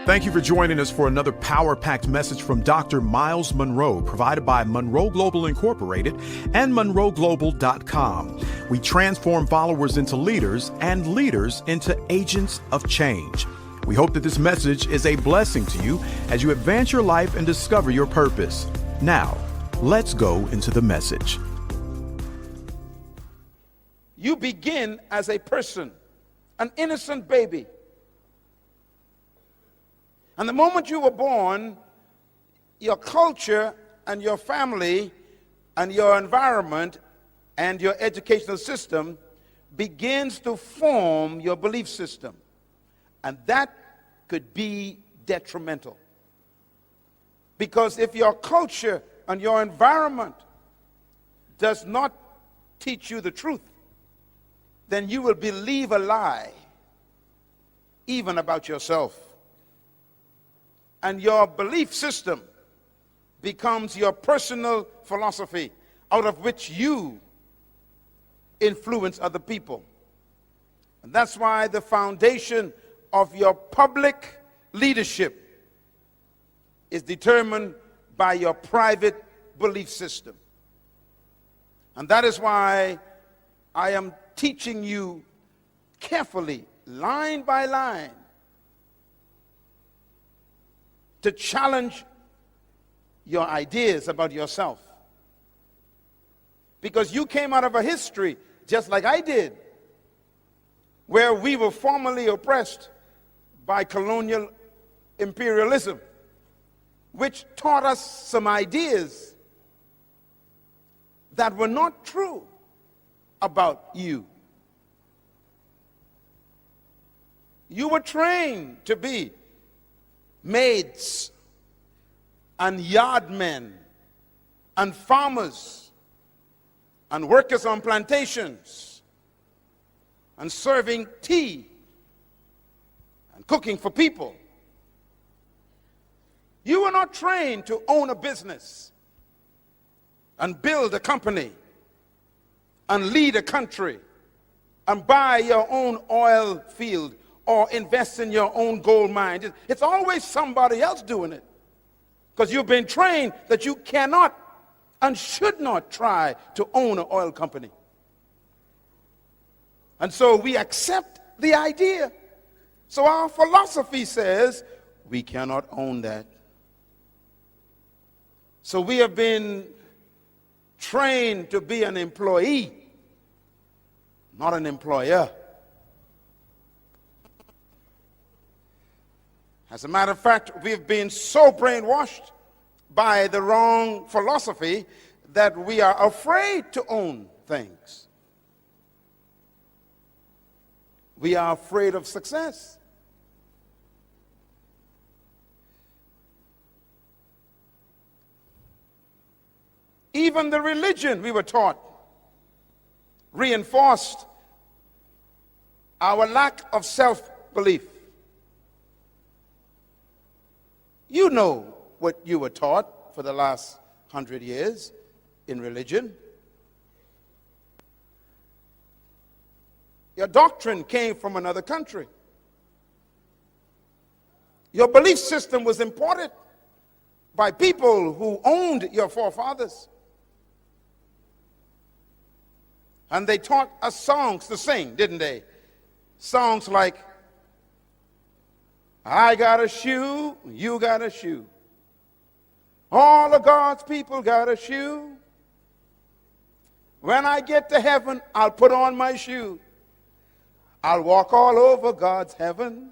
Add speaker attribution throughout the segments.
Speaker 1: Thank you for joining us for another power-packed message from Dr. Myles Munroe, provided by Munroe Global Incorporated and MunroeGlobal.com. We transform followers into leaders and leaders into agents of change. We hope that this message is a blessing to you as you advance your life and discover your purpose. Now, let's go into the message.
Speaker 2: You begin as a person, an innocent baby. And the moment you were born, your culture and your family and your environment and your educational system begins to form your belief system. And that could be detrimental. Because if your culture and your environment does not teach you the truth, then you will believe a lie, even about yourself. And your belief system becomes your personal philosophy, out of which you influence other people. And that's why the foundation of your public leadership is determined by your private belief system. And that is why I am teaching you carefully, line by line, to challenge your ideas about yourself. Because you came out of a history, just like I did, where we were formerly oppressed by colonial imperialism, which taught us some ideas that were not true about you. You were trained to be maids and yardmen and farmers and workers on plantations and serving tea and cooking for people. You were not trained to own a business and build a company and lead a country and buy your own oil field or invest in your own gold mine. It's always somebody else doing it, because you've been trained that you cannot and should not try to own an oil company. And so we accept the idea. So our philosophy says we cannot own that. So we have been trained to be an employee, not an employer. As a matter of fact, we've been so brainwashed by the wrong philosophy that we are afraid to own things. We are afraid of success. Even the religion we were taught reinforced our lack of self-belief. You know what you were taught for the last 100 years in religion. Your doctrine came from another country. Your belief system was imported by people who owned your forefathers. And they taught us songs to sing, didn't they? Songs like, I got a shoe, you got a shoe. All of God's people got a shoe. When I get to heaven, I'll put on my shoe. I'll walk all over God's heaven.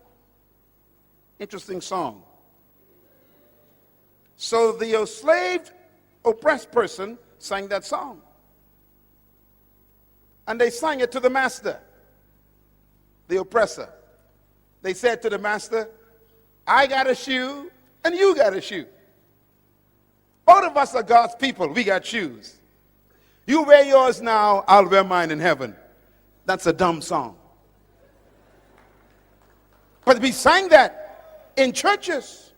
Speaker 2: Interesting song. So the enslaved, oppressed person sang that song. And they sang it to the master, the oppressor. They said to the master, I got a shoe and you got a shoe. Both of us are God's people. We got shoes. You wear yours now, I'll wear mine in heaven. That's a dumb song. But we sang that in churches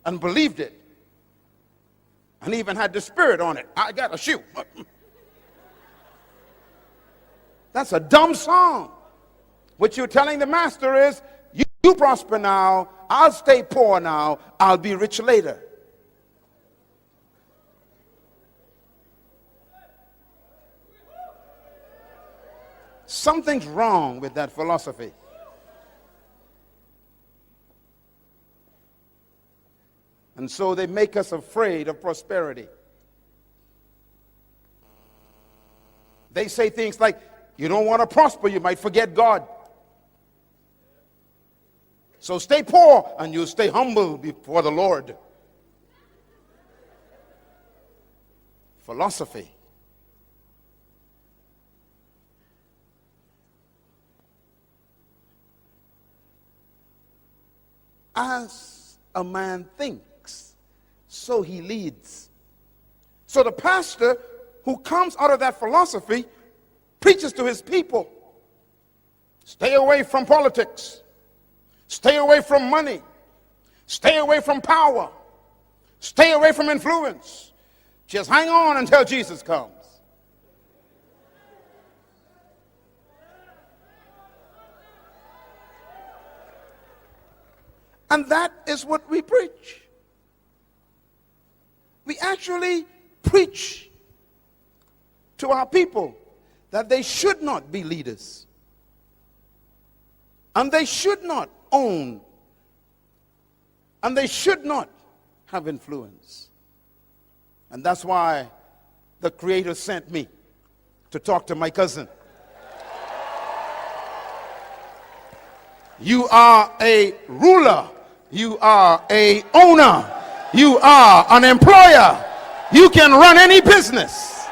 Speaker 2: and believed it. And even had the spirit on it. I got a shoe. That's a dumb song. What you're telling the master is, you prosper now, I'll stay poor now, I'll be rich later. Something's wrong with that philosophy. And so they make us afraid of prosperity. They say things like, you don't want to prosper, you might forget God. So stay poor and you'll stay humble before the Lord. Philosophy. As a man thinks, so he leads. So the pastor who comes out of that philosophy preaches to his people. Stay away from politics. Stay away from money. Stay away from power. Stay away from influence. Just hang on until Jesus comes. And that is what we preach. We actually preach to our people that they should not be leaders. And they should not own. And they should not have influence. And that's why the Creator sent me to talk to my cousin. You are a ruler. You are a owner. You are an employer. You can run any business.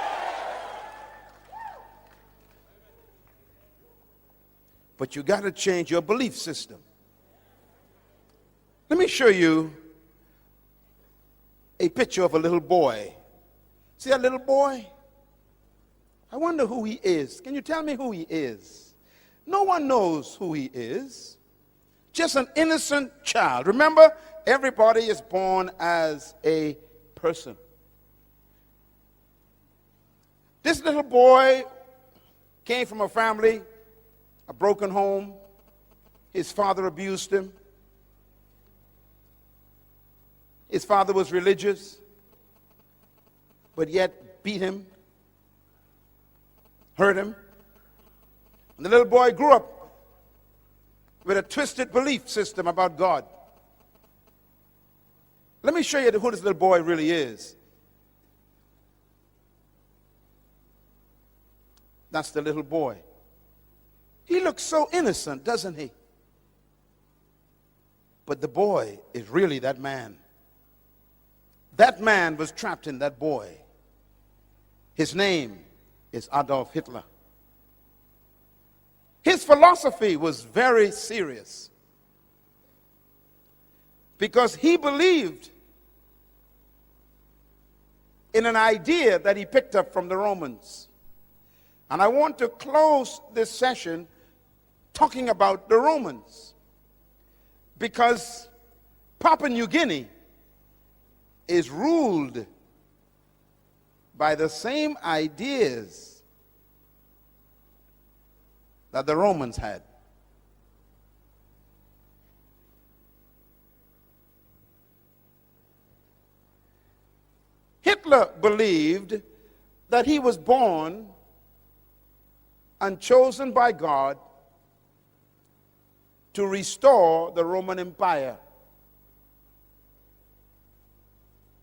Speaker 2: But you got to change your belief system. Let me show you a picture of a little boy. See that little boy? I wonder who he is. Can you tell me who he is? No one knows who he is. Just an innocent child. Remember, everybody is born as a person. This little boy came from a family, a broken home. His father abused him. His father was religious, but yet beat him, hurt him. And the little boy grew up with a twisted belief system about God. Let me show you who this little boy really is. That's the little boy. He looks so innocent, doesn't he? But the boy is really that man. That man was trapped in that boy. His name is Adolf Hitler. His philosophy was very serious because he believed in an idea that he picked up from the Romans. And I want to close this session talking about the Romans because Papua New Guinea is ruled by the same ideas that the Romans had. Hitler believed that he was born and chosen by God to restore the Roman Empire.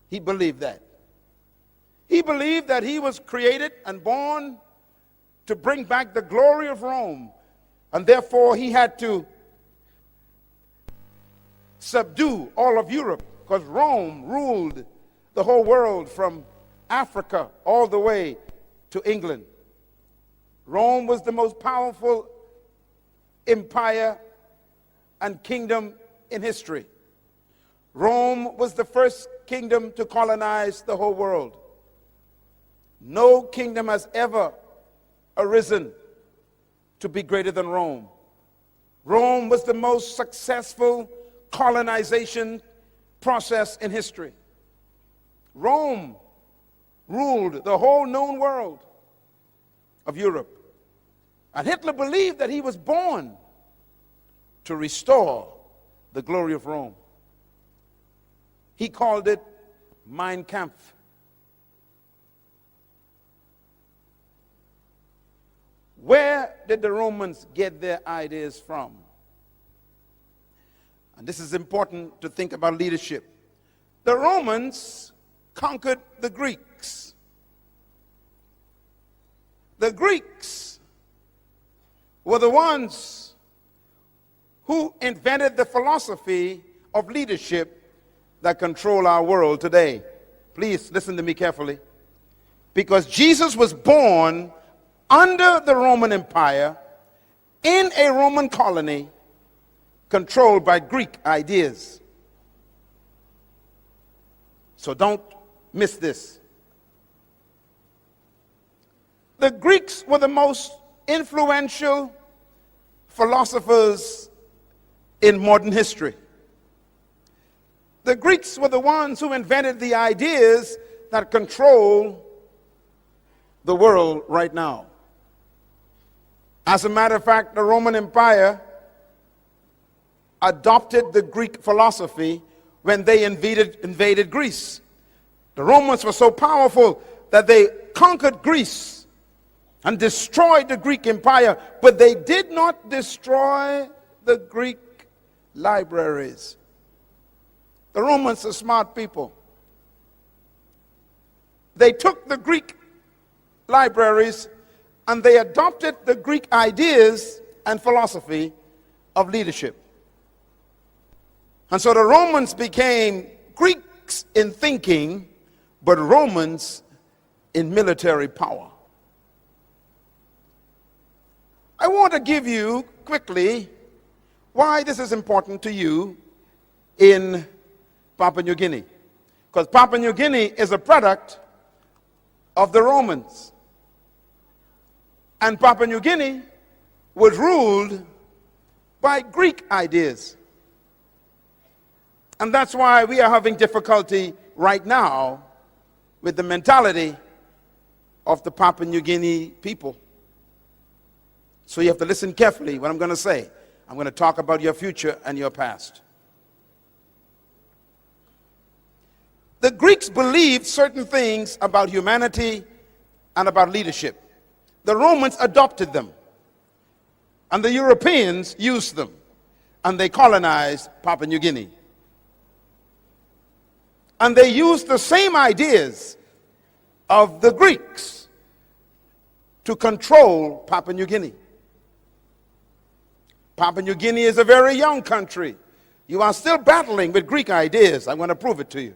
Speaker 2: He believed that. He believed that he was created and born to bring back the glory of Rome, and therefore he had to subdue all of Europe because Rome ruled the whole world from Africa all the way to England. Rome was the most powerful empire and kingdom in history. Rome was the first kingdom to colonize the whole world. No kingdom has ever arisen to be greater than Rome. Rome was the most successful colonization process in history. Rome ruled the whole known world of Europe. And Hitler believed that he was born to restore the glory of Rome. He called it Mein Kampf. Where did the Romans get their ideas from? And this is important to think about leadership. The Romans conquered the Greeks. The Greeks were the ones who invented the philosophy of leadership that control our world today. Please listen to me carefully. Because Jesus was born under the Roman Empire in a Roman colony controlled by Greek ideas. So don't miss this. The Greeks were the most influential philosophers in modern history. The Greeks were the ones who invented the ideas that control the world right now. As a matter of fact, the Roman Empire adopted the Greek philosophy when they invaded Greece. The Romans were so powerful that they conquered Greece and destroyed the Greek Empire, but they did not destroy the Greek libraries. The Romans are smart people. They took the Greek libraries and they adopted the Greek ideas and philosophy of leadership. And so the Romans became Greeks in thinking, but Romans in military power. I want to give you quickly why this is important to you in Papua New Guinea. Because Papua New Guinea is a product of the Romans. And Papua New Guinea was ruled by Greek ideas. And that's why we are having difficulty right now with the mentality of the Papua New Guinea people. So you have to listen carefully what I'm going to say. I'm going to talk about your future and your past. The Greeks believed certain things about humanity and about leadership. The Romans adopted them, and the Europeans used them, and they colonized Papua New Guinea. And they used the same ideas of the Greeks to control Papua New Guinea. Papua New Guinea is a very young country. You are still battling with Greek ideas. I'm going to prove it to you.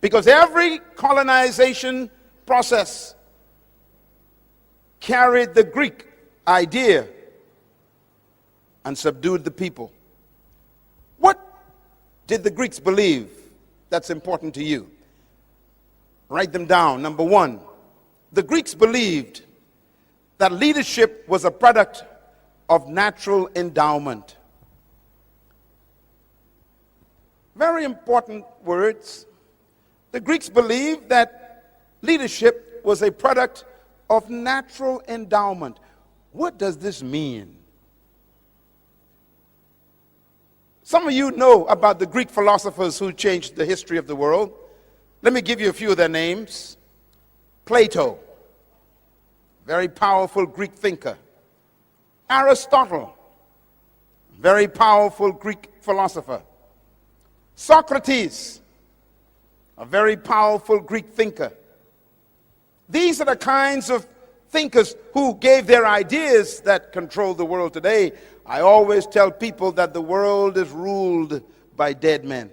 Speaker 2: Because every colonization process carried the Greek idea and subdued the people. What did the Greeks believe that's important to you? Write them down. Number one, the Greeks believed that leadership was a product of natural endowment. Very important words. The Greeks believed that leadership was a product of natural endowment. What does this mean? Some of you know about the Greek philosophers who changed the history of the world. Let me give you a few of their names. Plato, very powerful Greek thinker. Aristotle, very powerful Greek philosopher. Socrates, a very powerful Greek thinker. These are the kinds of thinkers who gave their ideas that control the world today. I always tell people that the world is ruled by dead men.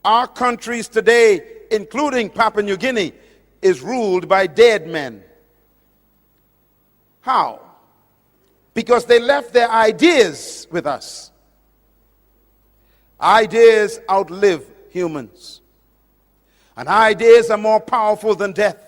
Speaker 2: Our countries today, including Papua New Guinea, is ruled by dead men. How? Because they left their ideas with us. Ideas outlive humans. And ideas are more powerful than death.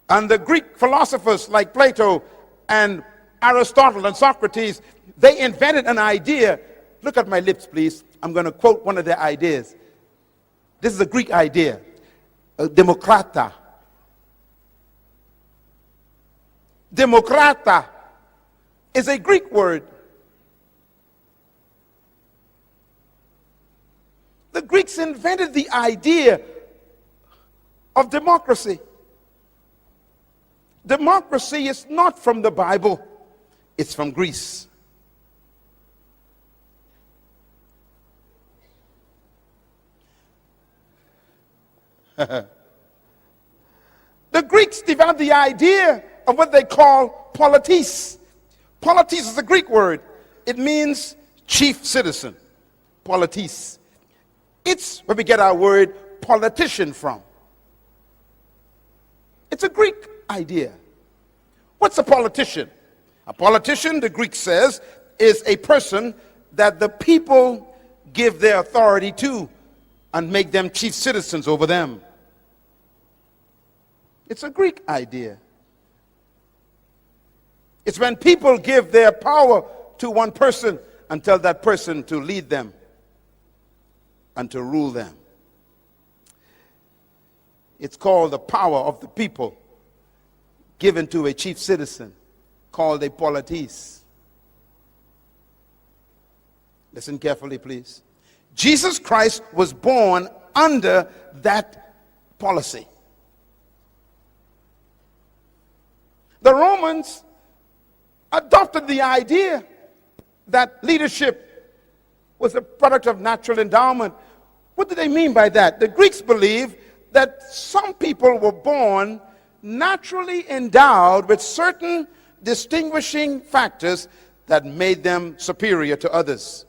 Speaker 2: And the Greek philosophers like Plato and Aristotle and Socrates, they invented an idea. Look at my lips, please. I'm going to quote one of their ideas. This is a Greek idea. Demokrata. Demokrata is a Greek word. The Greeks invented the idea of democracy. Democracy is not from the Bible, it's from Greece. The Greeks developed the idea of what they call politis. Politis is a Greek word. It means chief citizen. Politis. It's where we get our word politician from. It's a Greek idea. What's a politician? A politician, the Greek says, is a person that the people give their authority to and make them chief citizens over them. It's a Greek idea. It's when people give their power to one person and tell that person to lead them and to rule them. It's called the power of the people given to a chief citizen called a politis. Listen carefully, please. Jesus Christ was born under that policy. The Romans adopted the idea that leadership was a product of natural endowment. What do they mean by that? The Greeks believe that some people were born naturally endowed with certain distinguishing factors that made them superior to others.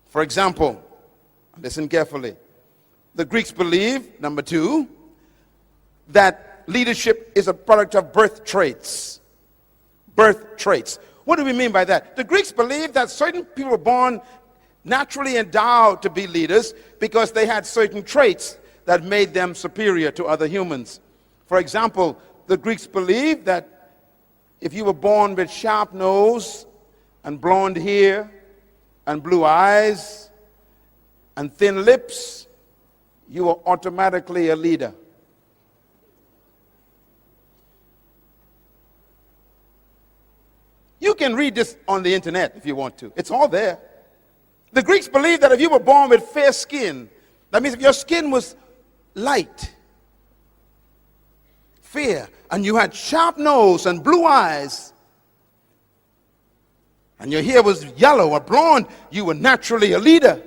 Speaker 2: For example, listen carefully. The Greeks believe, number two, that leadership is a product of birth traits. Birth traits. What do we mean by that? The Greeks believe that certain people were born naturally endowed to be leaders because they had certain traits that made them superior to other humans. For example, the Greeks believed that if you were born with sharp nose and blonde hair and blue eyes and thin lips, you were automatically a leader. You can read this on the internet if you want to. It's all there. The Greeks believed that if you were born with fair skin, that means if your skin was light, fair, and you had sharp nose and blue eyes, and your hair was yellow or blonde, you were naturally a leader.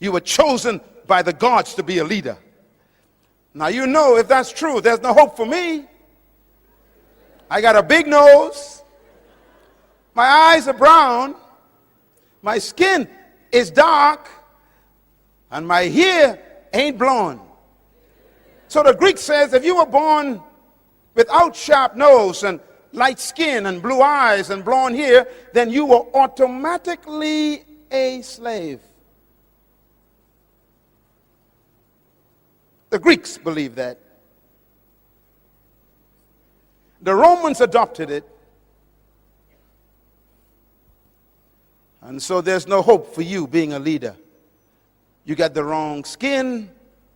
Speaker 2: You were chosen by the gods to be a leader. Now you know if that's true, there's no hope for me. I got a big nose. My eyes are brown. My skin is dark. And my hair ain't blonde. So the Greek says if you were born without sharp nose and light skin and blue eyes and blonde hair, then you were automatically a slave. The Greeks believed that. The Romans adopted it. And so there's no hope for you being a leader. You got the wrong skin,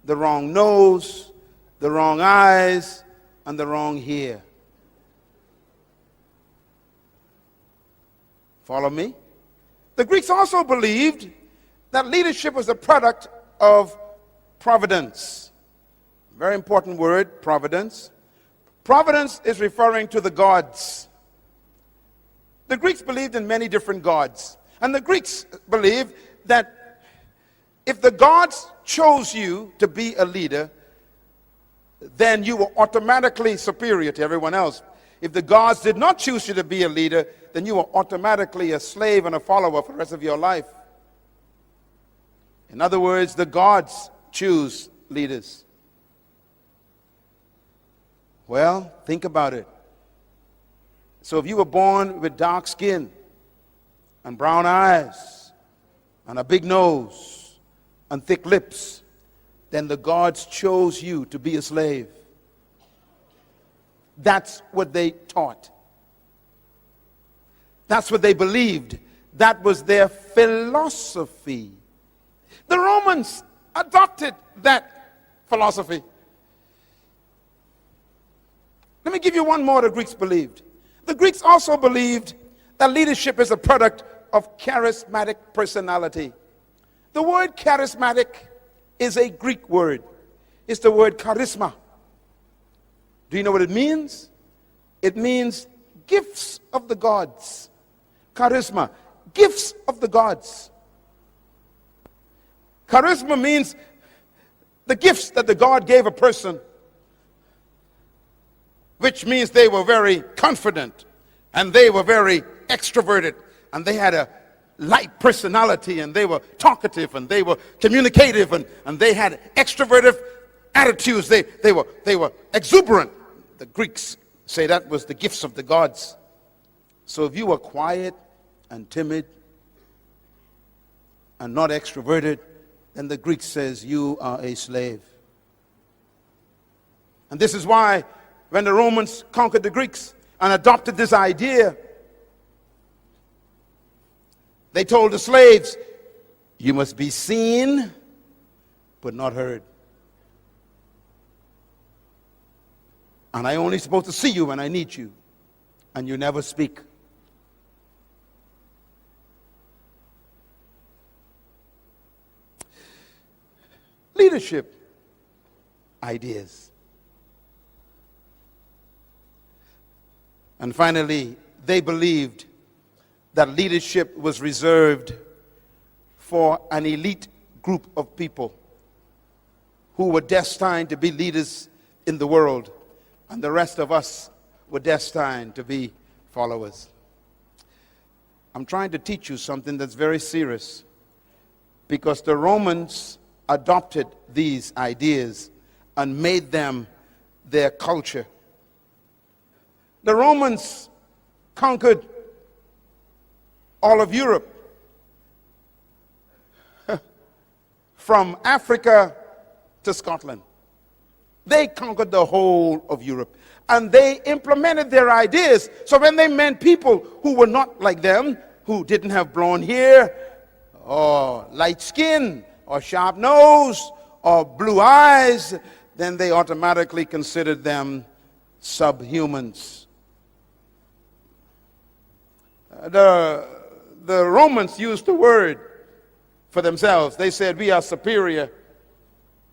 Speaker 2: the wrong nose, the wrong eyes, and the wrong hair. Follow me? The Greeks also believed that leadership was a product of providence. Very important word, providence. Providence is referring to the gods. The Greeks believed in many different gods. And the Greeks believed that if the gods chose you to be a leader, then you were automatically superior to everyone else. If the gods did not choose you to be a leader, then you were automatically a slave and a follower for the rest of your life. In other words, the gods choose leaders. Well, think about it. So if you were born with dark skin and brown eyes and a big nose and thick lips, then the gods chose you to be a slave. That's what they taught. That's what they believed. That was their philosophy. The Romans adopted that philosophy. Let me give you one more the Greeks believed. The Greeks also believed that leadership is a product of charismatic personality. The word charismatic is a Greek word. It's the word charisma. Do you know what it means? It means gifts of the gods. Charisma, gifts of the gods. Charisma means the gifts that the God gave a person, which means they were very confident and they were very extroverted and they had a light personality and they were talkative and they were communicative and they had extroverted attitudes. They were exuberant. The Greeks say that was the gifts of the gods. So if you were quiet and timid and not extroverted, then the Greek says you are a slave. And this is why when the Romans conquered the Greeks and adopted this idea, they told the slaves, you must be seen but not heard. And I only supposed to see you when I need you, and you never speak. Leadership ideas. And finally, they believed that leadership was reserved for an elite group of people who were destined to be leaders in the world, and the rest of us were destined to be followers. I'm trying to teach you something that's very serious, because the Romans adopted these ideas and made them their culture. The Romans conquered all of Europe, from Africa to Scotland. They conquered the whole of Europe, and they implemented their ideas. So when they met people who were not like them, who didn't have blonde hair or light skin or sharp nose or blue eyes, then they automatically considered them subhumans. The Romans used the word for themselves. They said, we are superior,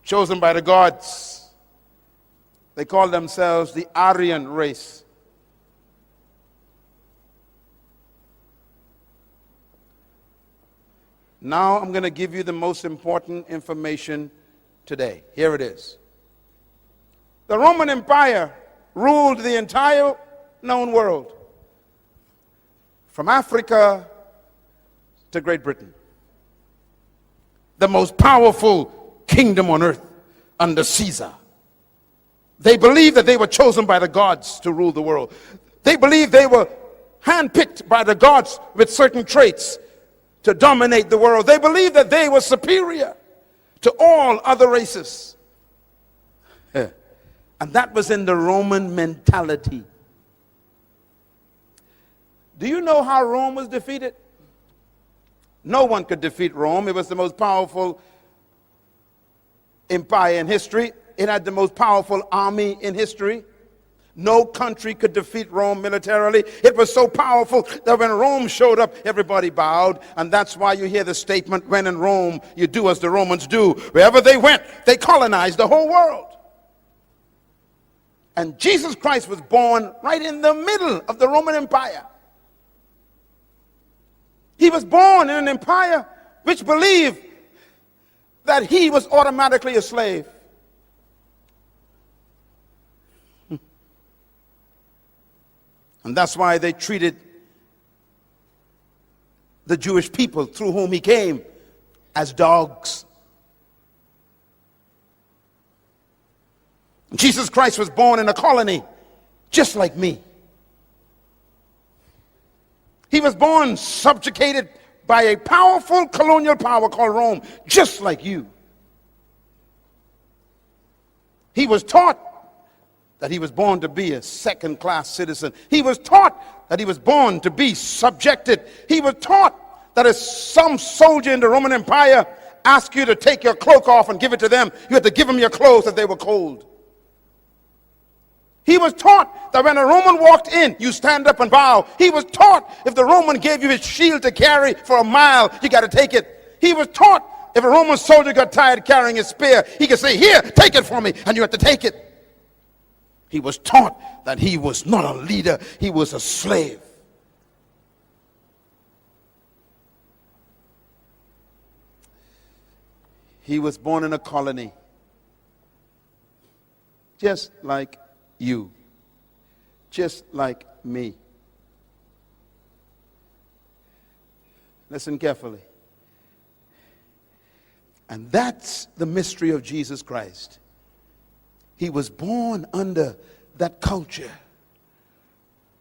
Speaker 2: chosen by the gods. They called themselves the Aryan race. Now I'm going to give you the most important information today. Here it is. The Roman Empire ruled the entire known world, from Africa to Great Britain. The most powerful kingdom on earth under Caesar. They believed that they were chosen by the gods to rule the world. They believed they were handpicked by the gods with certain traits to dominate the world. They believed that they were superior to all other races. And that was in the Roman mentality. Do you know how Rome was defeated? No one could defeat Rome. It was the most powerful empire in history. It had the most powerful army in history. No country could defeat Rome militarily. It was so powerful that when Rome showed up, everybody bowed. And that's why you hear the statement, when in Rome, you do as the Romans do. Wherever they went, they colonized the whole world. And Jesus Christ was born right in the middle of the Roman Empire. He was born in an empire which believed that he was automatically a slave. And that's why they treated the Jewish people through whom he came as dogs. Jesus Christ was born in a colony just like me. He was born subjugated by a powerful colonial power called Rome, just like you. He was taught that he was born to be a second-class citizen. He was taught that he was born to be subjected. He was taught that if some soldier in the Roman Empire asked you to take your cloak off and give it to them, you had to give them your clothes if they were cold. He was taught that when a Roman walked in, you stand up and bow. He was taught if the Roman gave you his shield to carry for a mile, you got to take it. He was taught if a Roman soldier got tired carrying his spear, he could say, here, take it for me, and you have to take it. He was taught that he was not a leader, he was a slave. He was born in a colony, just like you, just like me. Listen carefully. And that's the mystery of Jesus Christ. He was born under that culture,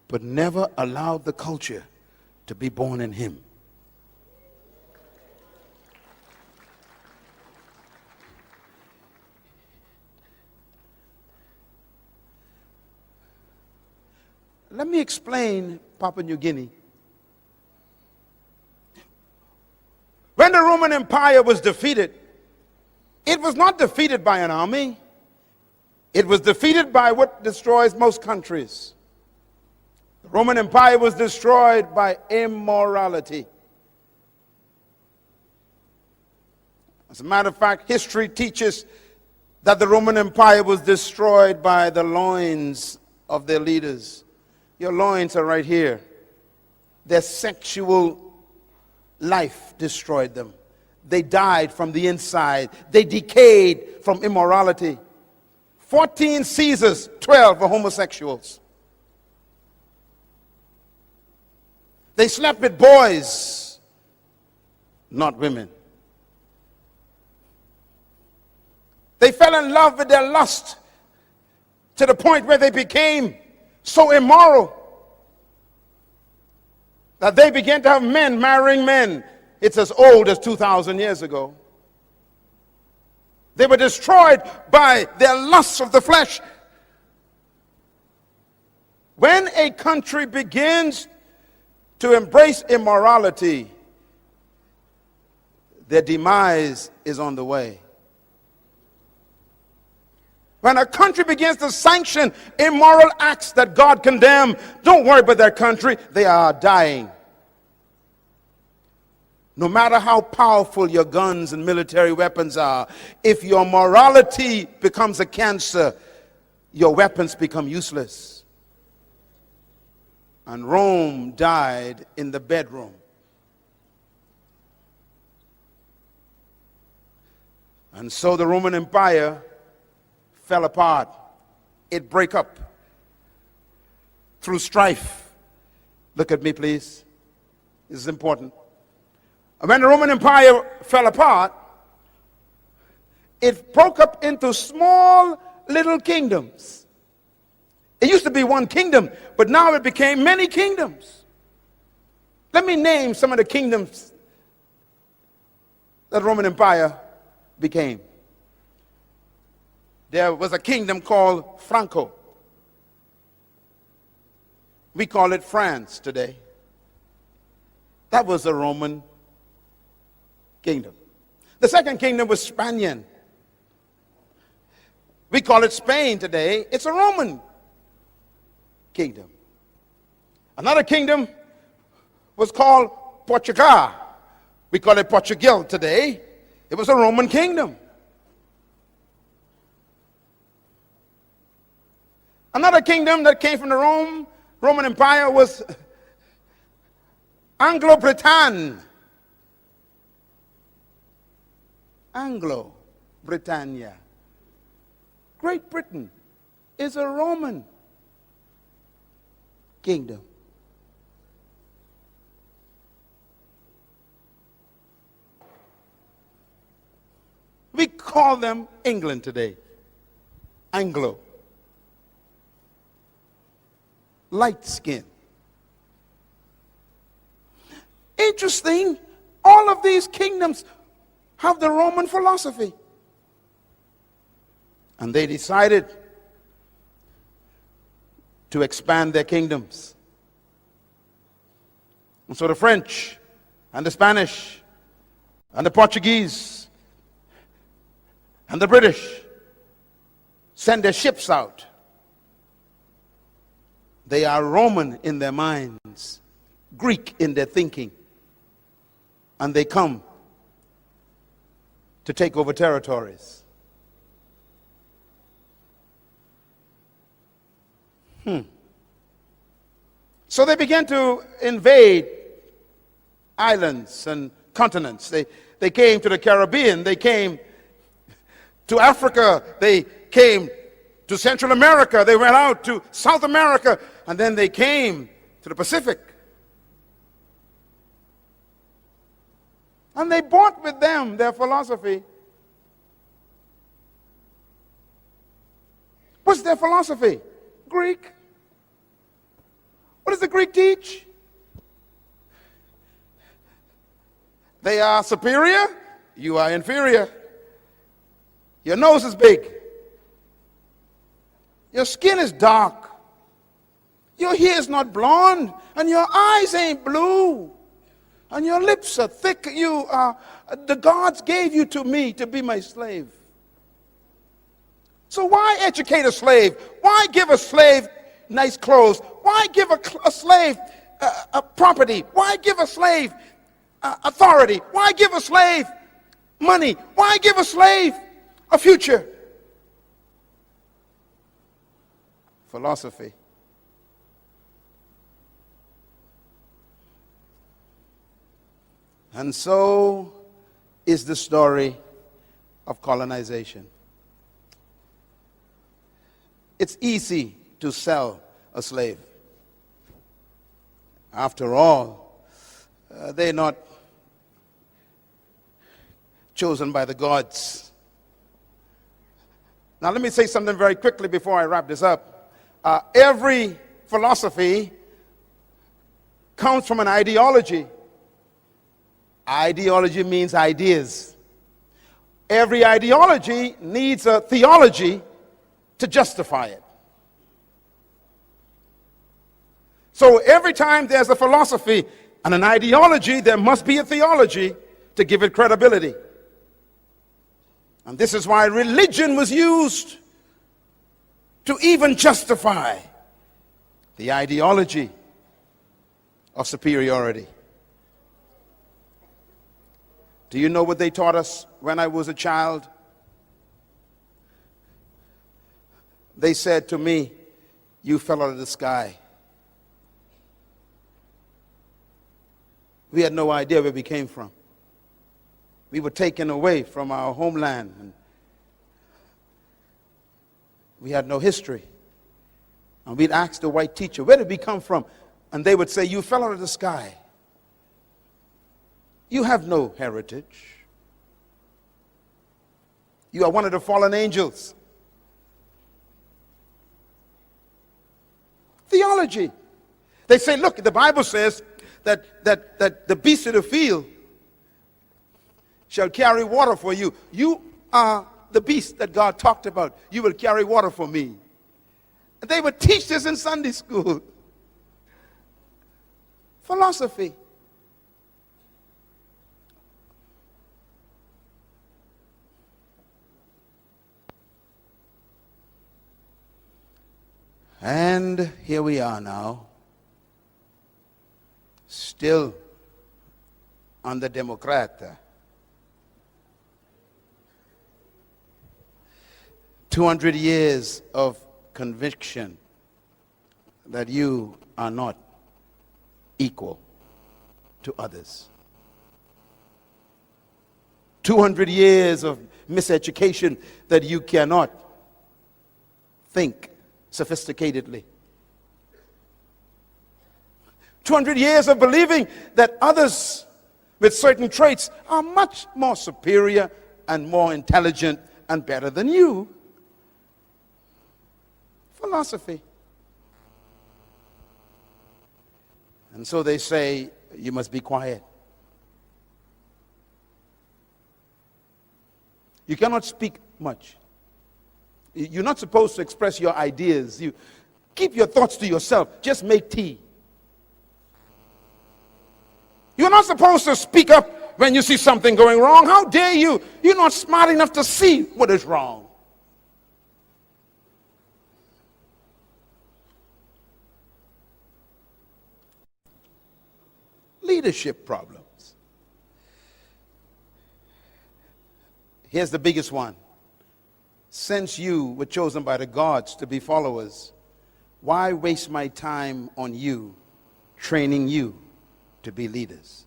Speaker 2: but never allowed the culture to be born in him. Let me explain Papua New Guinea. When the Roman Empire was defeated, it was not defeated by an army. It was defeated by what destroys most countries. The Roman Empire was destroyed by immorality. As a matter of fact, history teaches that the Roman Empire was destroyed by the loins of their leaders. Your loins are right here. Their sexual life destroyed them. They died from the inside. They decayed from immorality. 14 Caesars, 12 were homosexuals. They slept with boys, not women. They fell in love with their lust to the point where they became so immoral that they began to have men marrying men. It's as old as 2,000 years ago. They were destroyed by their lusts of the flesh. When a country begins to embrace immorality, their demise is on the way. When a country begins to sanction immoral acts that God condemned, don't worry about that country. They are dying. No matter how powerful your guns and military weapons are, if your morality becomes a cancer, your weapons become useless. And Rome died in the bedroom. And so the Roman Empire fell apart. It broke up through strife. Look at me, please. This is important. When the Roman Empire fell apart, it broke up into small little kingdoms. It used to be one kingdom, but now it became many kingdoms. Let me name some of the kingdoms that the Roman Empire became. There was a kingdom called Franco. We call it France today. That was a Roman kingdom. The second kingdom was Spanian. We call it Spain today. It's a Roman kingdom. Another kingdom was called Portugal. We call it Portugal today. It was a Roman kingdom. Another kingdom that came from the Roman Empire was Anglo-Britannia. Anglo-Britannia. Great Britain is a Roman kingdom. We call them England today. Anglo. Light skin. Interesting, all of these kingdoms have the Roman philosophy. And they decided to expand their kingdoms. And so the French and the Spanish and the Portuguese and the British sent their ships out They are Roman in their minds, Greek in their thinking, and they come to take over territories. So they began to invade islands and continents. They came to the Caribbean. They came to Africa. They came to Central America. They went out to South America. And then they came to the Pacific. And they brought with them their philosophy. What's their philosophy? Greek. What does the Greek teach? They are superior, you are inferior. Your nose is big. Your skin is dark. Your hair is not blonde, and your eyes ain't blue, and your lips are thick. You are, the gods gave you to me to be my slave. So why educate a slave? Why give a slave nice clothes? Why give a slave a property? Why give a slave authority? Why give a slave money? Why give a slave a future? Philosophy. And so is the story of colonization. It's easy to sell a slave. After all, they're not chosen by the gods. Now let me say something very quickly before I wrap this up. Every philosophy comes from an ideology. Ideology means ideas. Every ideology needs a theology to justify it. So every time there's a philosophy and an ideology, there must be a theology to give it credibility. And this is why religion was used to even justify the ideology of superiority. Do you know what they taught us when I was a child? They said to me, "You fell out of the sky." We had no idea where we came from. We were taken away from our homeland, and we had no history. And we'd ask the white teacher, "Where did we come from?" And they would say, "You fell out of the sky. You have no heritage. You are one of the fallen angels." Theology. They say, look, the Bible says that the beasts of the field shall carry water for you. You are the beast that God talked about. You will carry water for me. And they would teach this in Sunday school. Philosophy. And here we are now, still under Democrat. 200 years of conviction that you are not equal to others. 200 years of miseducation that you cannot think sophisticatedly. 200 years of believing that others with certain traits are much more superior and more intelligent and better than you. Philosophy. And so they say, you must be quiet. You cannot speak much. You're not supposed to express your ideas. You keep your thoughts to yourself. Just make tea. You're not supposed to speak up when you see something going wrong. How dare you? You're not smart enough to see what is wrong. leadership problems. Here's the biggest one. Since you were chosen by the gods to be followers, why waste my time on you, training you to be leaders?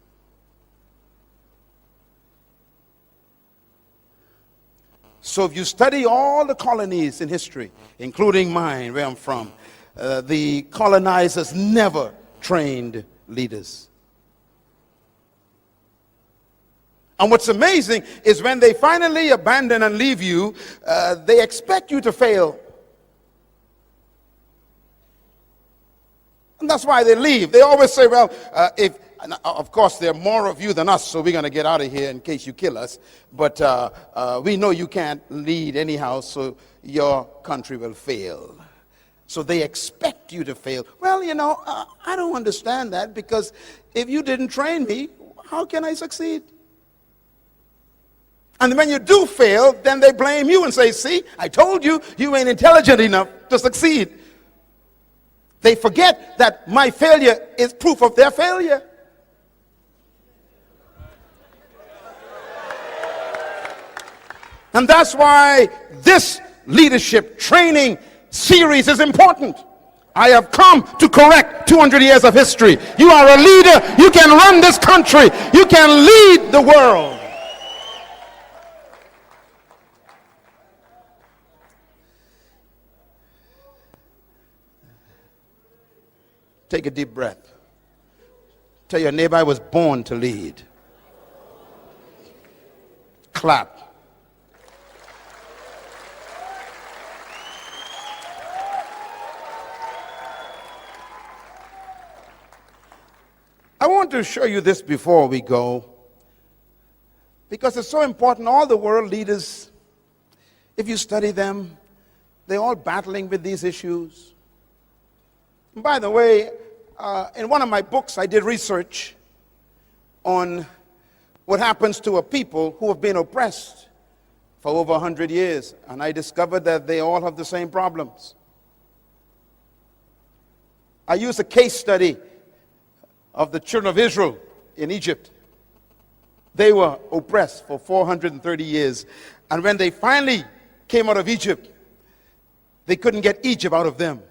Speaker 2: So if you study all the colonies in history, including mine, where I'm from, the colonizers never trained leaders. And what's amazing is when they finally abandon and leave you, they expect you to fail. And that's why they leave. They always say, well, of course, there are more of you than us, so we're going to get out of here in case you kill us. But we know you can't lead anyhow, so your country will fail. So they expect you to fail. Well, I don't understand that, because if you didn't train me, how can I succeed? And when you do fail, then they blame you and say, see, I told you, you ain't intelligent enough to succeed. They forget that my failure is proof of their failure. And that's why this leadership training series is important. I have come to correct 200 years of history. You are a leader. You can run this country. You can lead the world. Take a deep breath. Tell your neighbor, I was born to lead. Clap. I want to show you this before we go, because it's so important. All the world leaders, if you study them, they're all battling with these issues. And by the way, in one of my books, I did research on what happens to a people who have been oppressed for over 100 years. And I discovered that they all have the same problems. I used a case study of the children of Israel in Egypt. They were oppressed for 430 years. And when they finally came out of Egypt, they couldn't get Egypt out of them.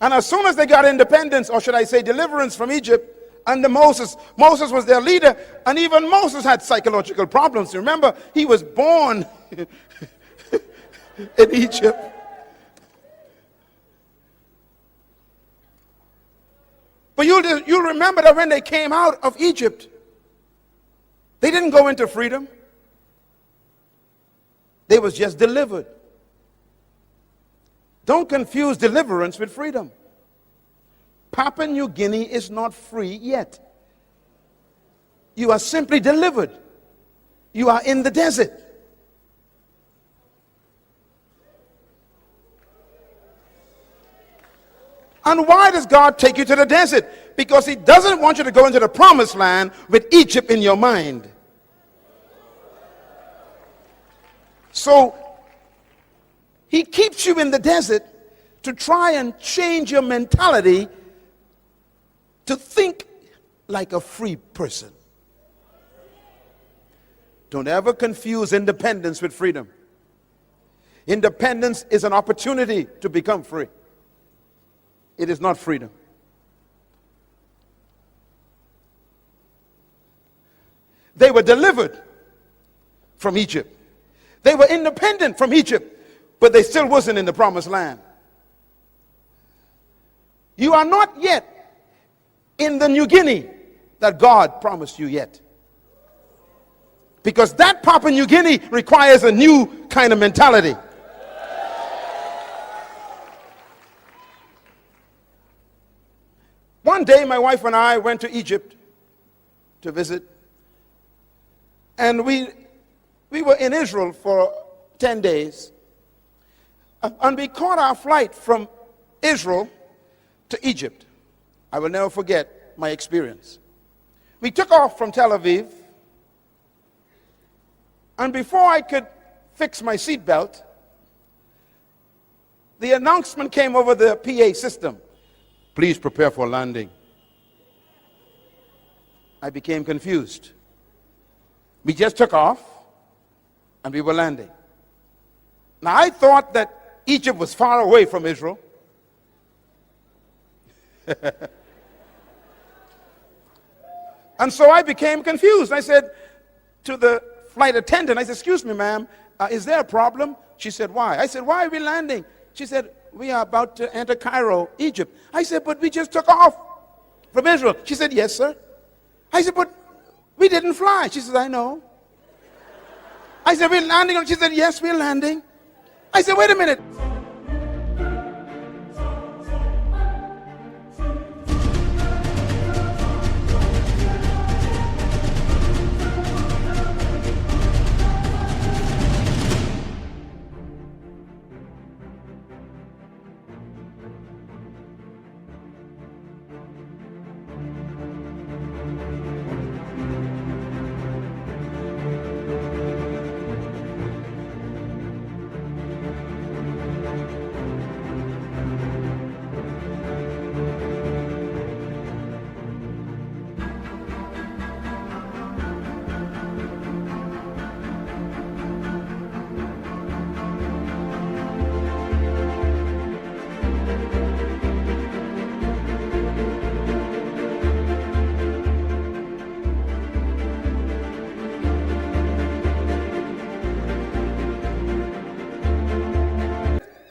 Speaker 2: And as soon as they got independence, or should I say deliverance from Egypt, under Moses was their leader, and even Moses had psychological problems. Remember, he was born in Egypt. But you'll remember that when they came out of Egypt, they didn't go into freedom. They was just delivered. Don't confuse deliverance with freedom. Papua New Guinea is not free yet. You are simply delivered. You are in the desert. And why does God take you to the desert? Because He doesn't want you to go into the promised land with Egypt in your mind. So He keeps you in the desert to try and change your mentality to think like a free person. Don't ever confuse independence with freedom. Independence is an opportunity to become free. It is not freedom. They were delivered from Egypt. They were independent from Egypt, but they still wasn't in the promised land. You are not yet in the New Guinea that God promised you yet. Because that Papua New Guinea requires a new kind of mentality. One day, my wife and I went to Egypt to visit. And we were in Israel for 10 days. And we caught our flight from Israel to Egypt. I will never forget my experience. We took off from Tel Aviv. And before I could fix my seatbelt, the announcement came over the PA system. Please prepare for landing. I became confused. We just took off and we were landing. Now I thought that Egypt was far away from Israel. And so I became confused. I said to the flight attendant, I said, excuse me, ma'am, is there a problem? She said, why? I said, why are we landing? She said, we are about to enter Cairo, Egypt. I said, but we just took off from Israel. She said, yes, sir. I said, but we didn't fly. She said, I know. I said, we're landing. She said, yes, we're landing. I said, wait a minute.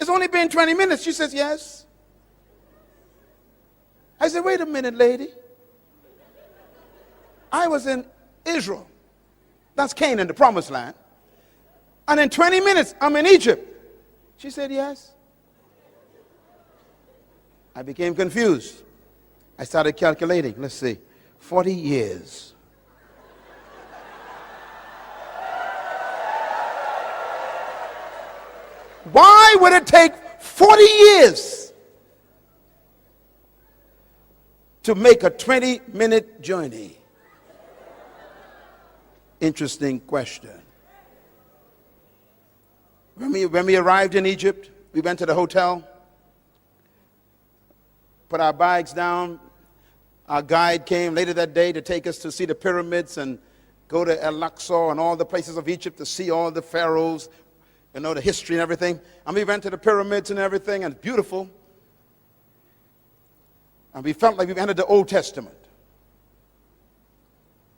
Speaker 2: It's only been 20 minutes. She says, yes. I said, wait a minute, lady. I was in Israel. That's Canaan, the promised land. And in 20 minutes, I'm in Egypt. She said, yes. I became confused. I started calculating. Let's see. 40 years. Why would it take 40 years to make a 20-minute journey? Interesting question. When we arrived in Egypt, we went to the hotel, put our bags down. Our guide came later that day to take us to see the pyramids and go to El-Aqsa and all the places of Egypt to see all the pharaohs, you know, the history and everything. And we went to the pyramids and everything, and it's beautiful. And we felt like we entered the Old Testament,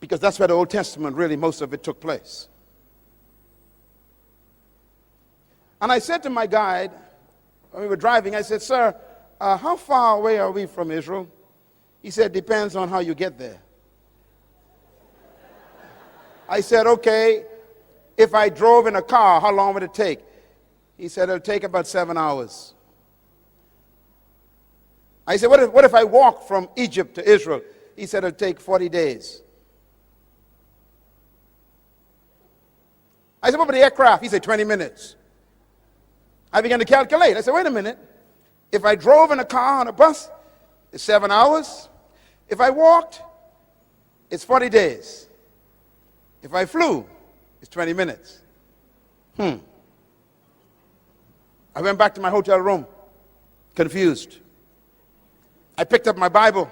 Speaker 2: because that's where the Old Testament, really, most of it took place. And I said to my guide, when we were driving, I said, sir, how far away are we from Israel? He said, depends on how you get there. I said, okay, if I drove in a car, how long would it take? He said, it'll take about 7 hours. I said, what if I walk from Egypt to Israel? He said, it'll take 40 days. I said, what about the aircraft? He said, 20 minutes. I began to calculate. I said, wait a minute. If I drove in a car on a bus, it's 7 hours. If I walked, it's 40 days. If I flew, it's 20 minutes. I went back to my hotel room, confused. I picked up my Bible,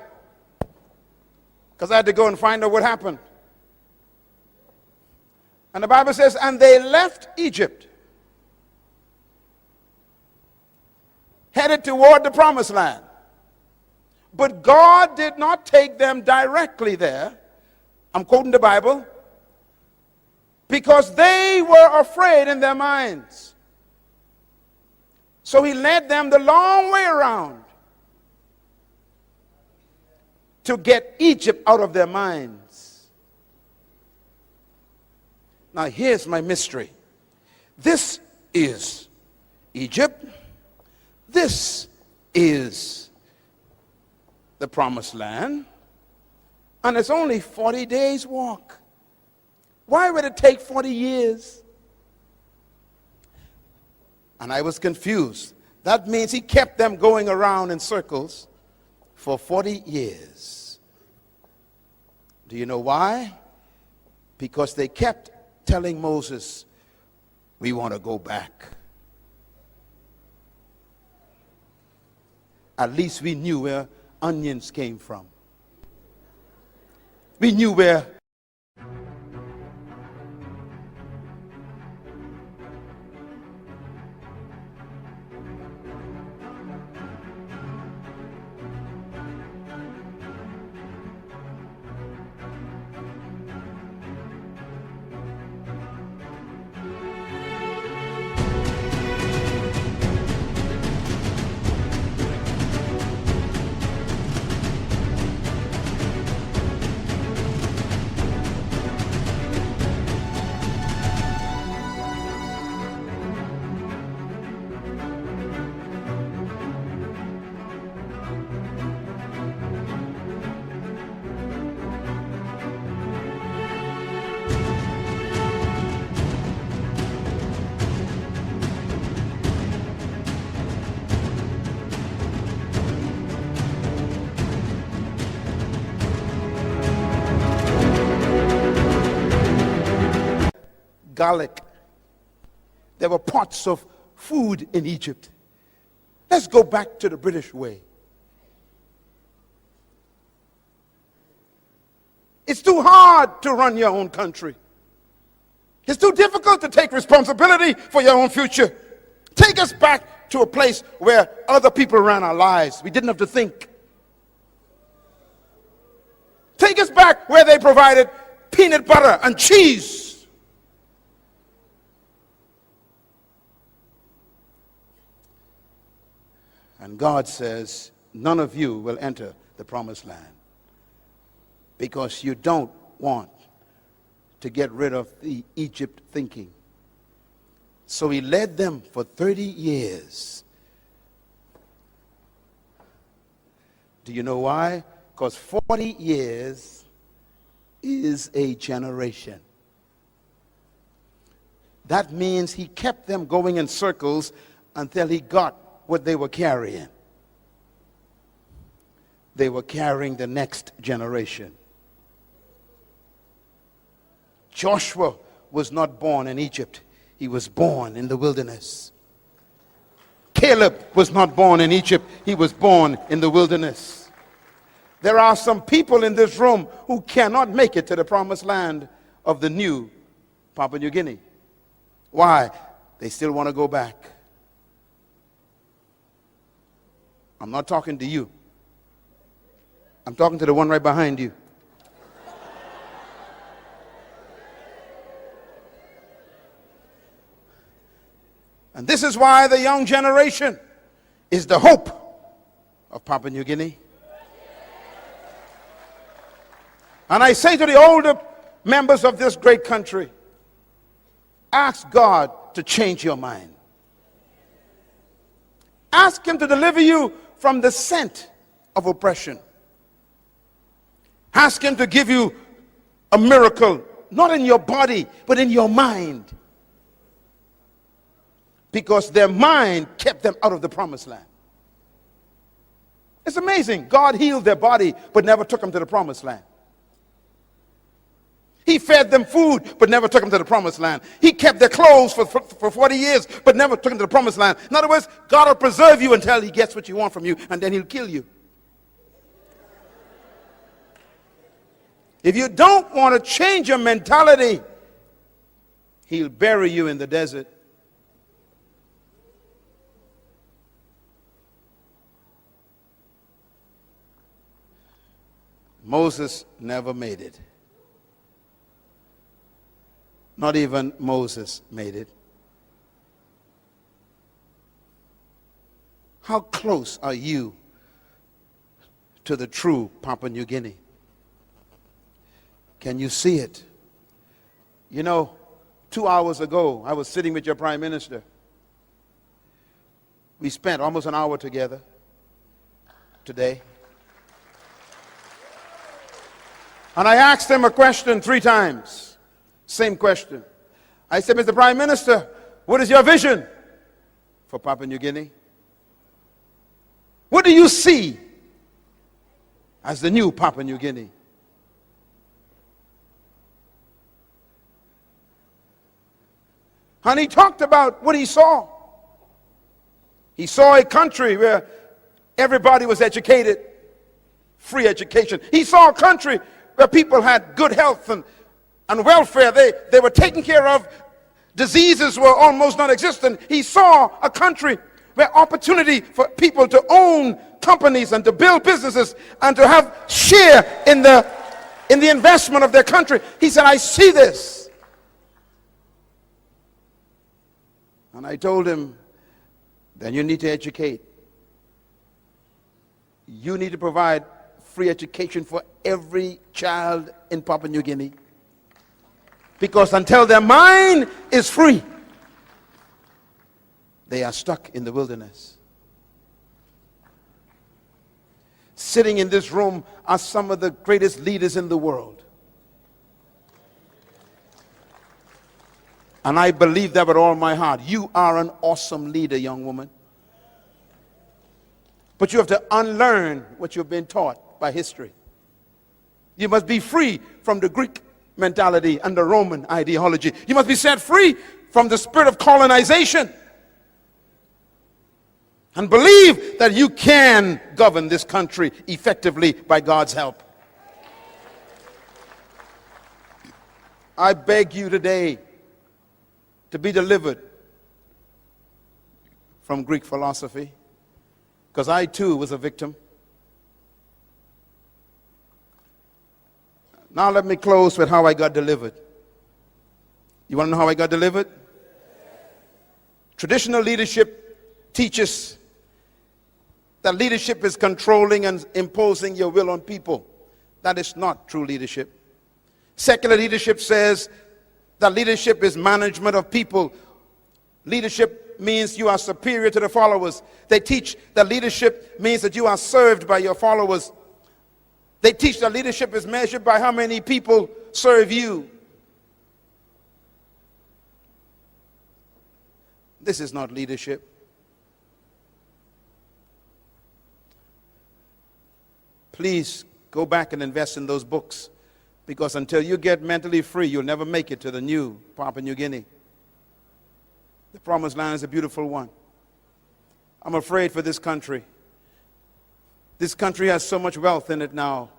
Speaker 2: because I had to go and find out what happened. And the Bible says, and they left Egypt, headed toward the promised land. But God did not take them directly there. I'm quoting the Bible. Because they were afraid in their minds. So he led them the long way around to get Egypt out of their minds. Now here's my mystery. This is Egypt. This is the promised land. And it's only 40 days walk. Why would it take 40 years? And I was confused. That means he kept them going around in circles for 40 years. Do you know why? Because they kept telling Moses, we want to go back. At least we knew where onions came from. We knew where garlic. There were pots of food in Egypt. Let's go back to the British way. It's too hard to run your own country. It's too difficult to take responsibility for your own future. Take us back to a place where other people ran our lives. We didn't have to think. Take us back where they provided peanut butter and cheese. And God says, none of you will enter the promised land because you don't want to get rid of the Egypt thinking. So he led them for 30 years. Do you know why? Because 40 years is a generation. That means he kept them going in circles until he got what they were carrying. They were carrying the next generation. Joshua was not born in Egypt. He was born in the wilderness. Caleb was not born in Egypt. He was born in the wilderness. There are some people in this room who cannot make it to the promised land of the new Papua New Guinea. Why? They still want to go back. I'm not talking to you. I'm talking to the one right behind you. And this is why the young generation is the hope of Papua New Guinea. And I say to the older members of this great country, ask God to change your mind. Ask him to deliver you from the scent of oppression. Ask him to give you a miracle, not in your body, but in your mind. Because their mind kept them out of the promised land. It's amazing. God healed their body, but never took them to the promised land. He fed them food, but never took them to the promised land. He kept their clothes for 40 years, but never took them to the promised land. In other words, God will preserve you until he gets what you want from you, and then he'll kill you. If you don't want to change your mentality, he'll bury you in the desert. Moses never made it. Not even Moses made it. How close are you to the true Papua New Guinea? Can you see it? You know, 2 hours ago, I was sitting with your Prime Minister. We spent almost an hour together today. And I asked him a question 3 times. Same question. I said, Mr. Prime Minister, what is your vision for Papua New Guinea? What do you see as the new Papua New Guinea? And he talked about what he saw. He saw a country where everybody was educated, free education. He saw a country where people had good health and welfare. They were taken care of. Diseases were almost non-existent. He saw a country where opportunity for people to own companies and to build businesses and to have share in the investment of their country. He said, I see this. And I told him, then you need to educate. You need to provide free education for every child in Papua New Guinea. Because until their mind is free, they are stuck in the wilderness. Sitting in this room are some of the greatest leaders in the world. And I believe that with all my heart. You are an awesome leader, young woman. But you have to unlearn what you've been taught by history. You must be free from the Greek mentality and the Roman ideology. You must be set free from the spirit of colonization. And believe that you can govern this country effectively by God's help. I beg you today to be delivered from Greek philosophy, because I too was a victim. Now let me close with how I got delivered. You want to know how I got delivered? Traditional leadership teaches that leadership is controlling and imposing your will on people. That is not true leadership. Secular leadership says that leadership is management of people. Leadership means you are superior to the followers. They teach that leadership means that you are served by your followers. They teach that leadership is measured by how many people serve you. This is not leadership. Please go back and invest in those books, because until you get mentally free, you'll never make it to the new Papua New Guinea. The promised land is a beautiful one. I'm afraid for this country. This country has so much wealth in it now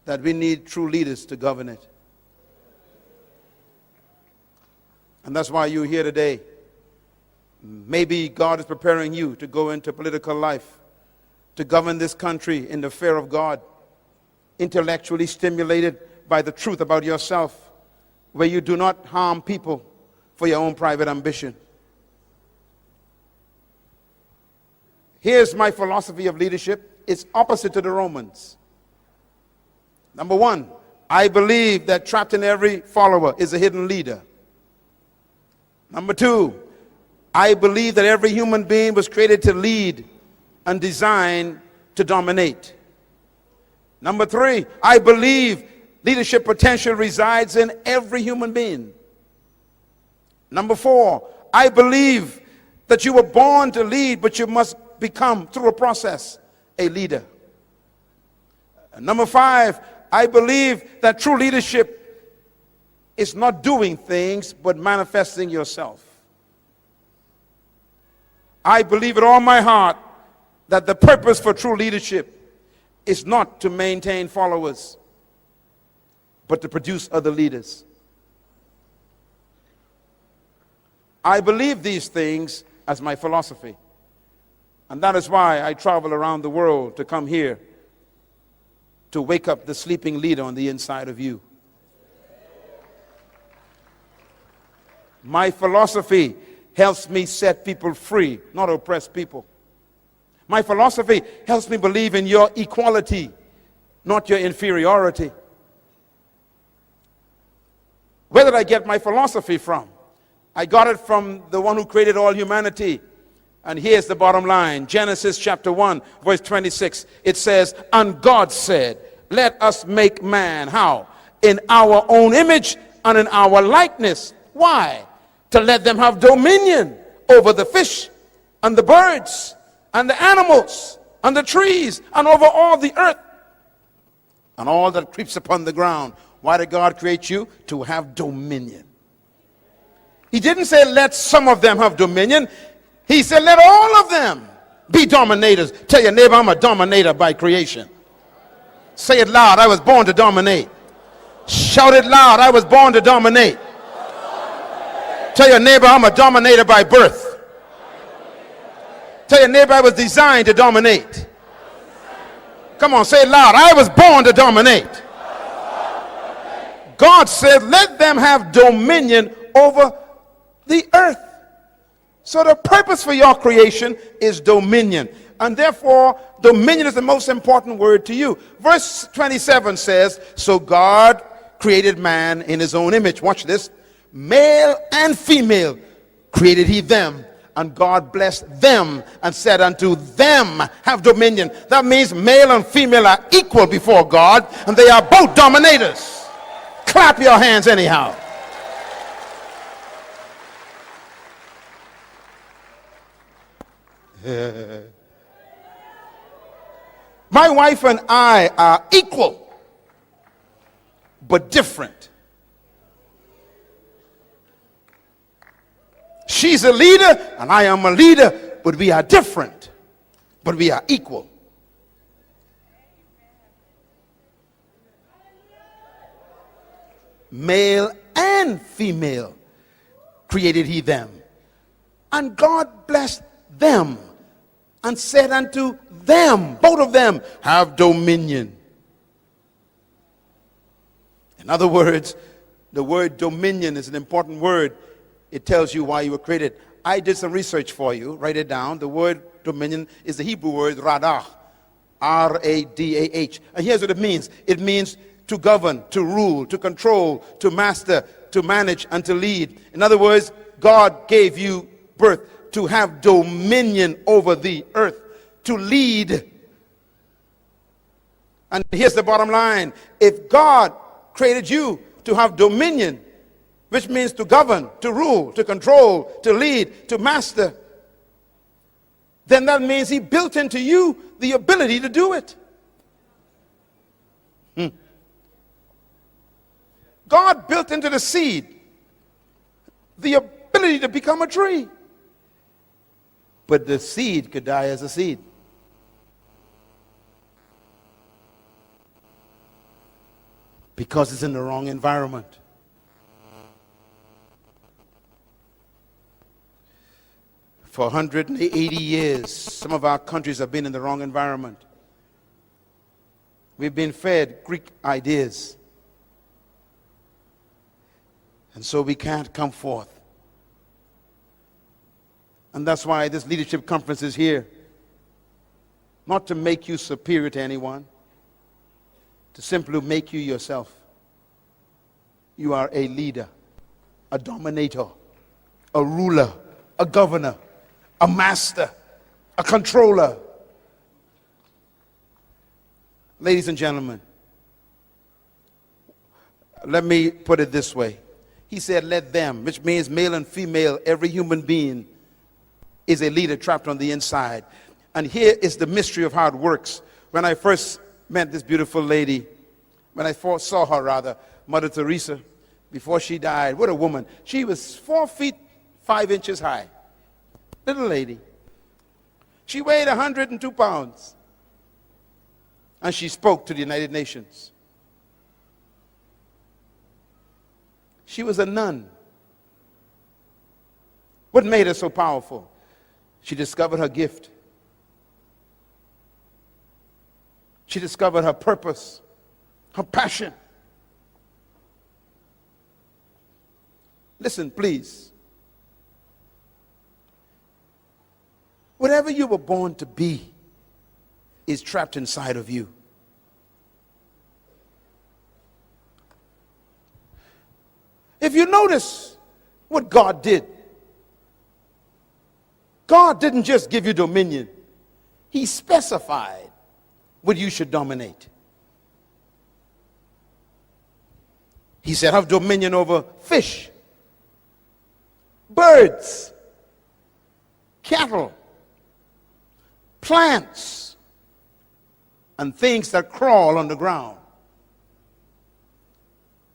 Speaker 2: that we need true leaders to govern it. And that's why you're here today. Maybe God is preparing you to go into political life, to govern this country in the fear of God, intellectually stimulated by the truth about yourself, where you do not harm people for your own private ambition. Here's my philosophy of leadership. It's opposite to the Romans. Number one, I believe that trapped in every follower is a hidden leader. Number two, I believe that every human being was created to lead and designed to dominate. Number three, I believe leadership potential resides in every human being. Number four, I believe that you were born to lead, but you must become, through a process, a leader. And number five, I believe that true leadership is not doing things, but manifesting yourself. I believe with all my heart that the purpose for true leadership is not to maintain followers, but to produce other leaders. I believe these things as my philosophy. And that is why I travel around the world to come here to wake up the sleeping leader on the inside of you. My philosophy helps me set people free, not oppress people. My philosophy helps me believe in your equality, not your inferiority. Where did I get my philosophy from? I got it from the one who created all humanity. And here's the bottom line. Genesis chapter 1, verse 26. It says, and God said, let us make man, how? In our own image and in our likeness. Why? To let them have dominion over the fish and the birds and the animals and the trees and over all the earth and all that creeps upon the ground. Why did God create you? To have dominion. He didn't say let some of them have dominion. He said let all of them. Be dominators. Tell your neighbor, I'm a dominator by creation. Say it loud, I was born to dominate. Shout it loud, I was born to dominate. Tell your neighbor, I'm a dominator by birth. Tell your neighbor, I was designed to dominate. Come on, say it loud, I was born to dominate. God said, let them have dominion over the earth. So the purpose for your creation is dominion. And therefore, dominion is the most important word to you. Verse 27 says, so God created man in his own image. Watch this. Male and female created he them. And God blessed them and said unto them, have dominion. That means male and female are equal before God, and they are both dominators. Clap your hands anyhow. My wife and I are equal, but different. She's a leader and I am a leader, but we are different, but we are equal. Male and female created he them. And God blessed them and said unto them, both of them, have dominion. In other words, the word dominion is an important word. It tells you why you were created. I did some research for you. Write it down. The word dominion is the Hebrew word radah. R-A-D-A-H. And here's what it means. It means to govern, to rule, to control, to master, to manage, and to lead. In other words, God gave you birth to have dominion over the earth, to lead. And here's the bottom line. If God created you to have dominion, which means to govern, to rule, to control, to lead, to master, then that means he built into you the ability to do it. God built into the seed the ability to become a tree. But the seed could die as a seed. Because it's in the wrong environment. For 180 years, some of our countries have been in the wrong environment. We've been fed Greek ideas. And so we can't come forth. And that's why this leadership conference is here. Not to make you superior to anyone, to simply make you yourself. You are a leader, a dominator, a ruler, a governor, a master, a controller. Ladies and gentlemen, let me put it this way. He said, let them, which means male and female, every human being is a leader trapped on the inside. And here is the mystery of how it works. When I first met this beautiful lady, when I first saw her rather, Mother Teresa, before she died, what a woman. She was 4 feet 5 inches high. Little lady. She weighed 102 pounds. And she spoke to the United Nations. She was a nun. What made her so powerful? She discovered her gift. She discovered her purpose, her passion. Listen, please. Whatever you were born to be is trapped inside of you. If you notice what God did, God didn't just give you dominion. He specified what you should dominate. He said, have dominion over fish, birds, cattle, plants, and things that crawl on the ground.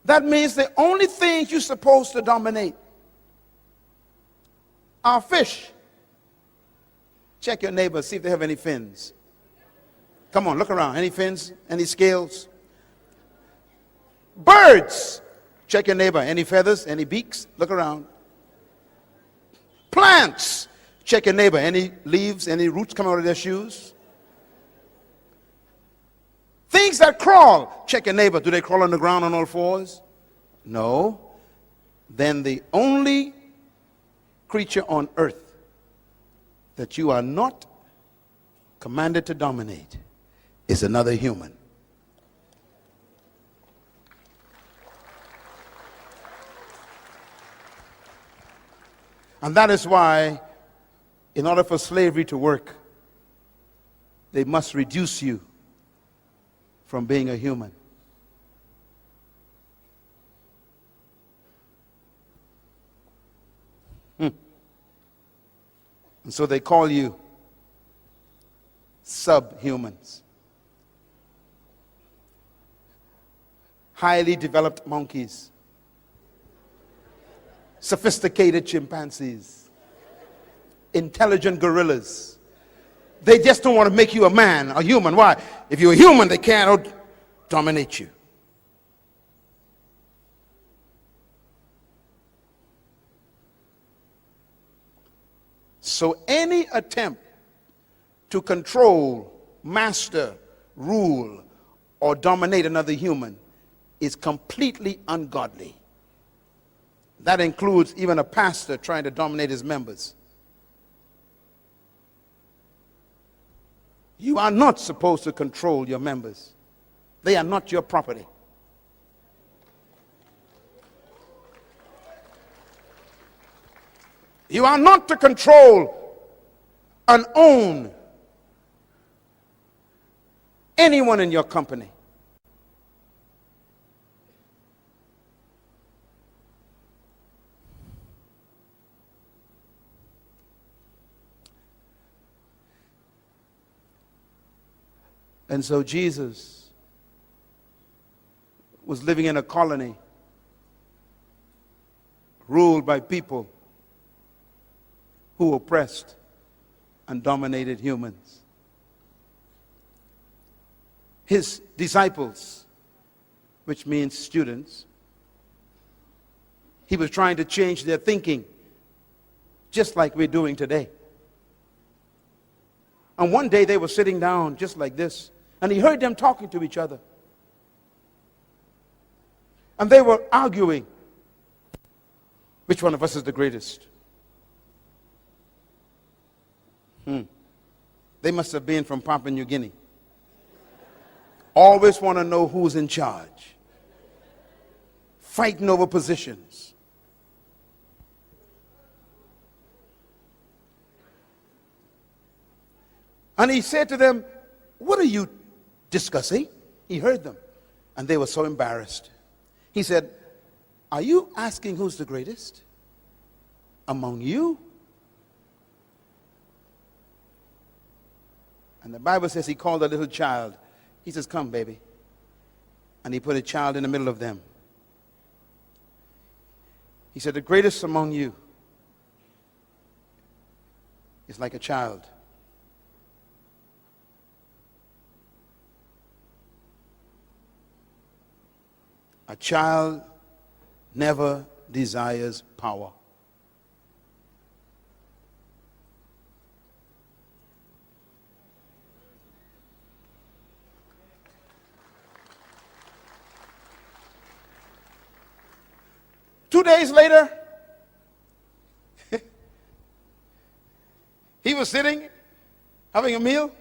Speaker 2: That means the only things you're supposed to dominate are fish. Check your neighbor, see if they have any fins. Come on, look around. Any fins? Any scales? Birds. Check your neighbor. Any feathers? Any beaks? Look around. Plants. Check your neighbor. Any leaves? Any roots coming out of their shoes? Things that crawl. Check your neighbor. Do they crawl on the ground on all fours? No. Then the only creature on earth that you are not commanded to dominate is another human. And that is why, in order for slavery to work, they must reduce you from being a human. And so they call you subhumans. Highly developed monkeys. Sophisticated chimpanzees. Intelligent gorillas. They just don't want to make you a man, a human. Why? If you're a human, they can't dominate you. So any attempt to control, master, rule, or dominate another human is completely ungodly. That includes even a pastor trying to dominate his members. You are not supposed to control your members. They are not your property. You are not to control and own anyone in your company. And so Jesus was living in a colony ruled by people who oppressed and dominated humans. His disciples, which means students, he was trying to change their thinking, just like we're doing today. And one day they were sitting down just like this, and he heard them talking to each other. And they were arguing, which one of us is the greatest? They must have been from Papua New Guinea. Always want to know who's in charge. Fighting over positions. And he said to them, "What are you discussing?" He heard them, and they were so embarrassed. He said, "Are you asking who's the greatest among you?" And the Bible says he called a little child. He says, "Come, baby." And he put a child in the middle of them. He said, "The greatest among you is like a child. A child never desires power. Two days later, he was sitting, having a meal,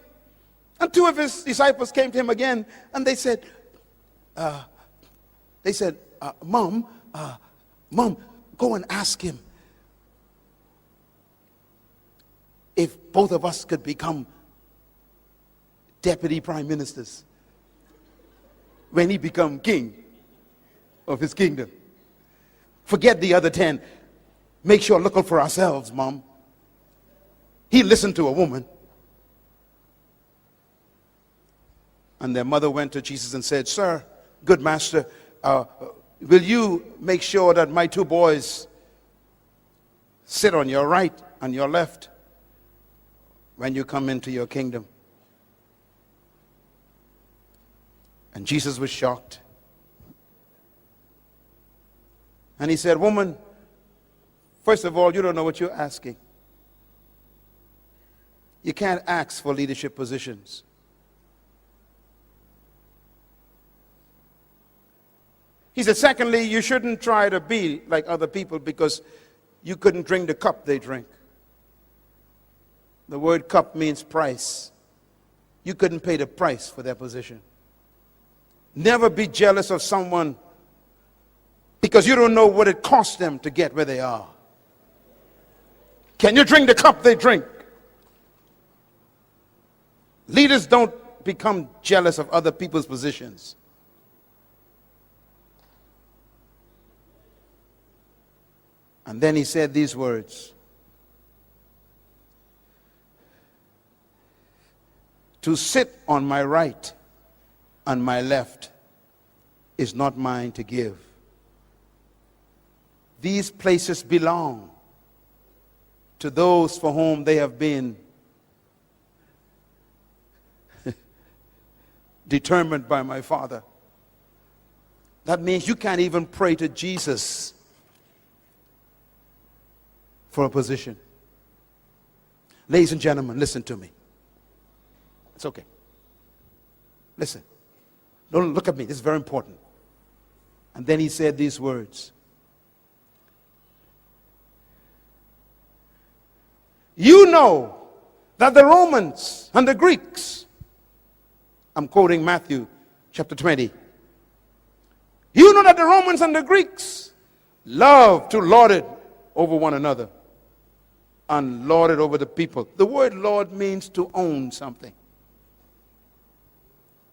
Speaker 2: and two of his disciples came to him again, and they said, Mom, go and ask him if both of us could become deputy prime ministers when he become king of his kingdom. Forget the other 10. Make sure look out for ourselves, Mom." He listened to a woman. And their mother went to Jesus and said, "Sir, good master, will you make sure that my two boys sit on your right and your left?" when you come into your kingdom. And Jesus was shocked. And he said, woman, first of all, you don't know what you're asking. You can't ask for leadership positions. He said, secondly, you shouldn't try to be like other people because you couldn't drink the cup they drink. The word cup means price. You couldn't pay the price for their position. Never be jealous of someone because you don't know what it cost them to get where they are. Can you drink the cup they drink? Leaders don't become jealous of other people's positions. And then he said these words. To sit on my right and my left is not mine to give. These places belong to those for whom they have been determined by my Father. That means you can't even pray to Jesus for a position. Ladies and gentlemen, listen to me. It's okay. Listen. Don't look at me. This is very important. And then he said these words. You know that the Romans and the Greeks, I'm quoting Matthew chapter 20. You know that the Romans and the Greeks love to lord it over one another and lord it over the people. The word lord means to own something.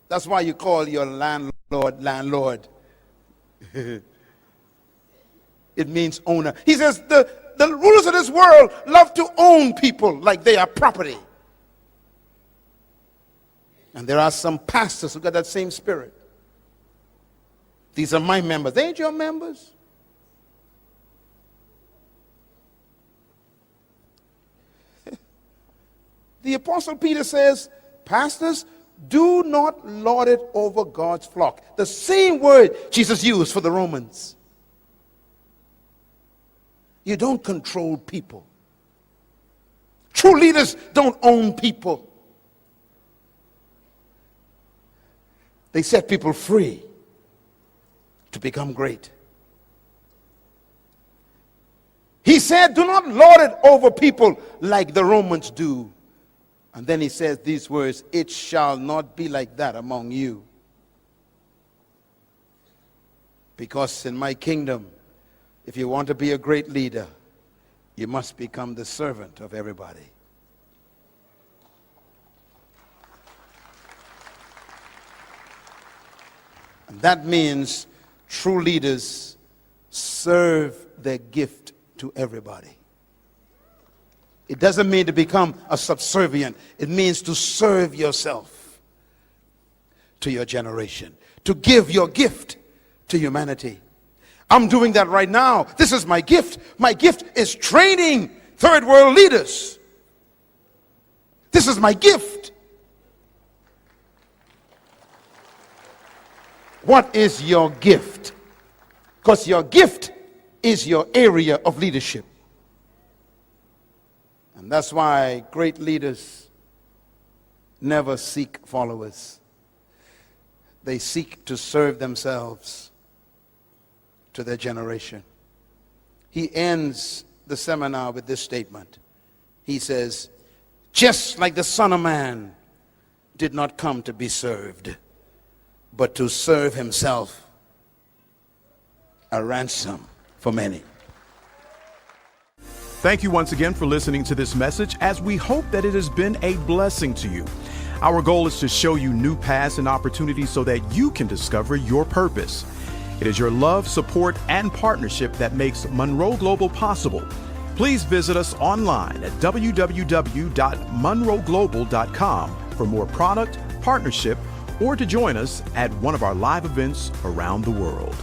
Speaker 2: That's why you call your landlord. It means owner. He says the rulers of this world love to own people like they are property. And there are some pastors who got that same spirit. These are my members. They ain't your members. The Apostle Peter says, pastors, do not lord it over God's flock. The same word Jesus used for the Romans. You don't control people. True leaders don't own people. They set people free to become great. He said, do not lord it over people like the Romans do. And then he says these words, it shall not be like that among you. Because in my kingdom, if you want to be a great leader, you must become the servant of everybody. And that means true leaders serve their gift to everybody. It doesn't mean to become a subservient. It means to serve yourself to your generation, to give your gift to humanity. I'm doing that right now. This is my gift. My gift is training third world leaders. This is my gift. What is your gift? Because your gift is your area of leadership. And that's why great leaders never seek followers. They seek to serve themselves to their generation. He ends the seminar with this statement. He says, just like the Son of Man did not come to be served, but to serve himself, a ransom for many.
Speaker 1: Thank you once again for listening to this message, as we hope that it has been a blessing to you. Our goal is to show you new paths and opportunities so that you can discover your purpose. It is your love, support, and partnership that makes Munroe Global possible. Please visit us online at www.munroeglobal.com for more product, partnership, or to join us at one of our live events around the world.